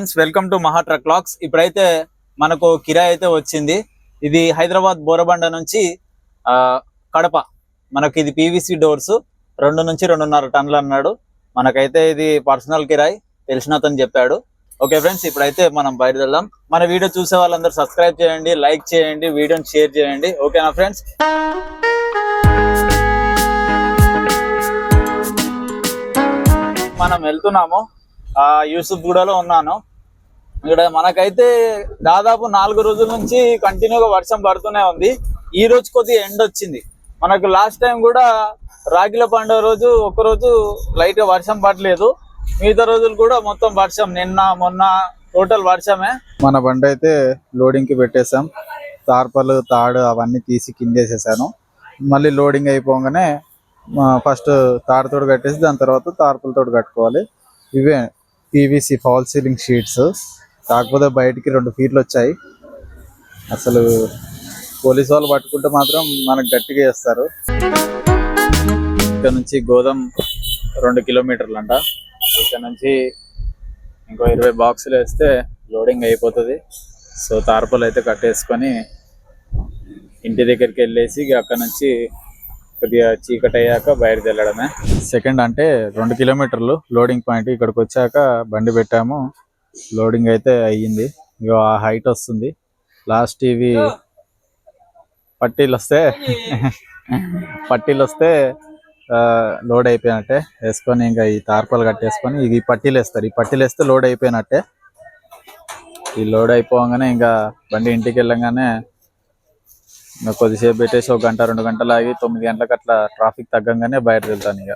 Friends, welcome to మహా truck lakhs. ఇప్పుడైతే మనకు కిరాయి అయితే వచ్చింది. ఇది హైదరాబాద్ బోరబండ నుంచి కడప. మనకి ఇది పీవీసీ డోర్స్ 2 నుంచి 2.5 టన్నులు అన్నాడు. మనకైతే ఇది పర్సనల్ కిరాయి, తెలిసిన అతను చెప్పాడు. ఓకే ఫ్రెండ్స్, ఇప్పుడైతే మనం బయలుదేరదాం. మన వీడియో చూసే వాళ్ళందరూ సబ్స్క్రైబ్ చేయండి, లైక్ చేయండి, వీడియోని షేర్ చేయండి. ఓకేనా ఫ్రెండ్స్? మనం వెళ్తున్నాము. యూసుఫ్గూడలో ఉన్నాను. ఇక్కడ మనకైతే దాదాపు 4 రోజుల నుంచి కంటిన్యూగా వర్షం పడుతూనే ఉంది. ఈ రోజు కొద్దిగా ఎండ వచ్చింది. మనకు లాస్ట్ టైం కూడా రాగిల పండుగ రోజు ఒకరోజు లైట్ గా వర్షం పడలేదు. మిగతా రోజులు కూడా మొత్తం వర్షం, నిన్న మొన్న టోటల్ వర్షమే. మన బండి అయితే లోడింగ్ కి పెట్టేసాం. తార్పలు తాడు అవన్నీ తీసి కిందేసేసాను. మళ్ళీ లోడింగ్ అయిపోగానే ఫస్ట్ తాడుతోడు కట్టేసి దాని తర్వాత తార్పులతోటి కట్టుకోవాలి. ఇవే పీవీసీ ఫాల్ సీలింగ్ షీట్స్. కాకపోతే బయటికి 2 ఫీట్లు వచ్చాయి. అసలు పోలీసు వాళ్ళు పట్టుకుంటే మాత్రం మనకు గట్టిగా వేస్తారు. ఇక్కడ నుంచి గోదాం 2 కిలోమీటర్లు అంట. ఇక్కడ నుంచి ఇంకో 20 బాక్సులు వేస్తే లోడింగ్ అయిపోతుంది. సో తార్పులు అయితే కట్టేసుకొని ఇంటి దగ్గరికి వెళ్ళేసి అక్కడ నుంచి కొద్దిగా చీకటి అయ్యాక బయటకు వెళ్ళడమే. సెకండ్ అంటే 2 కిలోమీటర్లు లోడింగ్ పాయింట్. ఇక్కడికి వచ్చాక బండి పెట్టాము. లోడింగ్ అయితే అయ్యింది. ఇక ఆ హైట్ వస్తుంది. లాస్ట్ ఇవి పట్టీలు వస్తే లోడ్ అయిపోయినట్టే. వేసుకొని ఇంకా ఈ తార్పాలు కట్టేసుకొని ఈ పట్టీలు వేస్తారు. ఈ పట్టీలు వేస్తే లోడ్ అయిపోయినట్టే. ఈ లోడ్ అయిపోగానే ఇంకా బండి ఇంటికి వెళ్ళగానే కొద్దిసేపు పెట్టేసి 1 గంట 2 గంటలు ఆగి 9 గంటలకు అట్లా ట్రాఫిక్ తగ్గంగానే బయటకు వెళ్తాను. ఇక